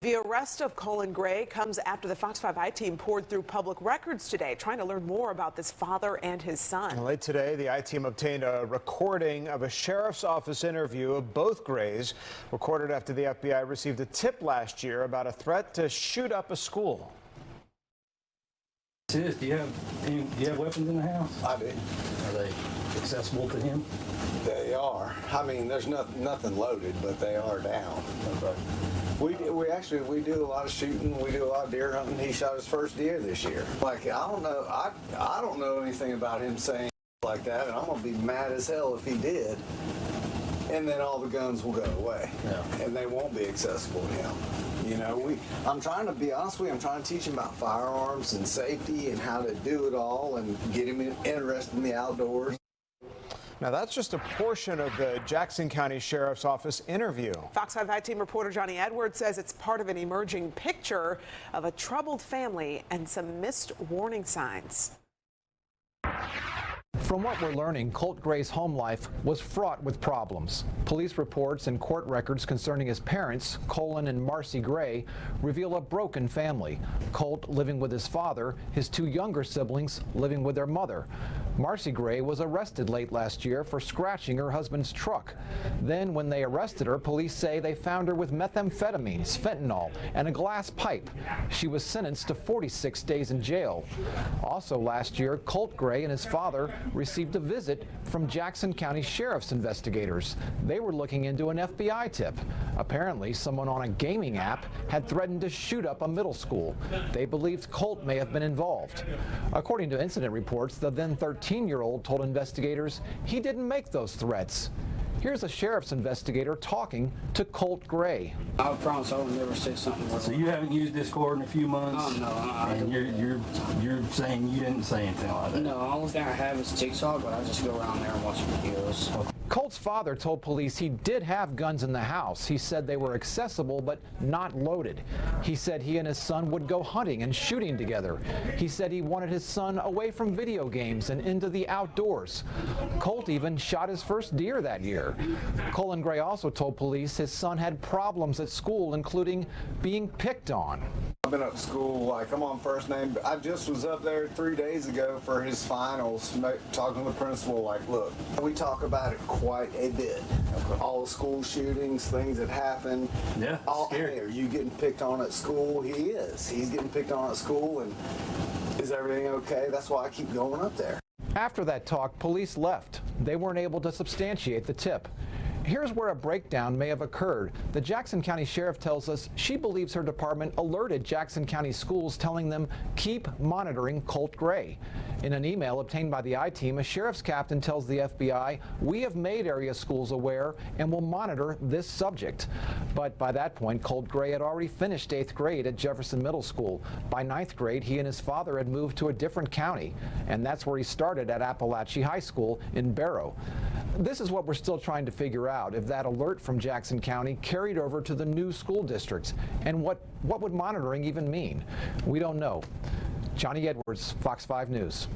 The arrest of Colt Gray comes after the Fox 5 I-team poured through public records today, trying to learn more about this father and his son. Late today, the I-team obtained a recording of a sheriff's office interview of both Grays, recorded after the FBI received a tip last year about a threat to shoot up a school. Do you have weapons in the house? I do. Are they accessible to him? They are. I mean, there's nothing loaded, but they are down. Okay. We do a lot of shooting. We do a lot of deer hunting. He shot his first deer this year. Like, I don't know. I don't know anything about him saying like that, and I'm gonna be mad as hell if he did. And then all the guns will go away, and they won't be accessible to him. You know, I'm trying to be honest with you. I'm trying to teach him about firearms and safety and how to do it all, and get him interested in the outdoors. Now, that's just a portion of the Jackson County Sheriff's Office interview. Fox 5 I-team reporter Johnny Edwards says it's part of an emerging picture of a troubled family and some missed warning signs. From what we're learning, Colt Gray's home life was fraught with problems. Police reports and court records concerning his parents, Colin and Marcy Gray, reveal a broken family. Colt living with his father, his two younger siblings living with their mother. Marcy Gray was arrested late last year for scratching her husband's truck. Then, when they arrested her, police say they found her with methamphetamines, fentanyl, and a glass pipe. She was sentenced to 46 days in jail. Also last year, Colt Gray and his father received a visit from Jackson County Sheriff's investigators. They were looking into an FBI tip. Apparently, someone on a gaming app had threatened to shoot up a middle school. They believed Colt may have been involved. According to incident reports, the then 13-year-old told investigators he didn't make those threats. Here's a sheriff's investigator talking to Colt Gray. I promise I will never say something like that. So you haven't used Discord in a few months? Oh, no. And you're saying you didn't say anything like that? No, the only thing I have is TikTok, but I just go around there and watch videos. Okay. Colt's father told police he did have guns in the house. He said they were accessible but not loaded. He said he and his son would go hunting and shooting together. He said he wanted his son away from video games and into the outdoors. Colt even shot his first deer that year. Colt Gray also told police his son had problems at school, including being picked on. I've been up to school, like, I'm on first name. I just was up there 3 days ago for his finals, talking to the principal, like, look, we talk about it quite a bit. All the school shootings, things that happen. Yeah, scary. Hey, are you getting picked on at school? He is. He's getting picked on at school, and is everything okay? That's why I keep going up there. After that talk, police left. They weren't able to substantiate the tip. Here's where a breakdown may have occurred. The Jackson County Sheriff tells us she believes her department alerted Jackson County schools, telling them keep monitoring Colt Gray. In an email obtained by the I-team, a sheriff's captain tells the FBI, we have made area schools aware and will monitor this subject. But by that point, Colt Gray had already finished 8th grade at Jefferson Middle School. By 9th grade, he and his father had moved to a different county, and that's where he started at Apalachee High School in Barrow. This is what we're still trying to figure out, if that alert from Jackson County carried over to the new school districts, and what would monitoring even mean? We don't know. Johnny Edwards, Fox 5 News.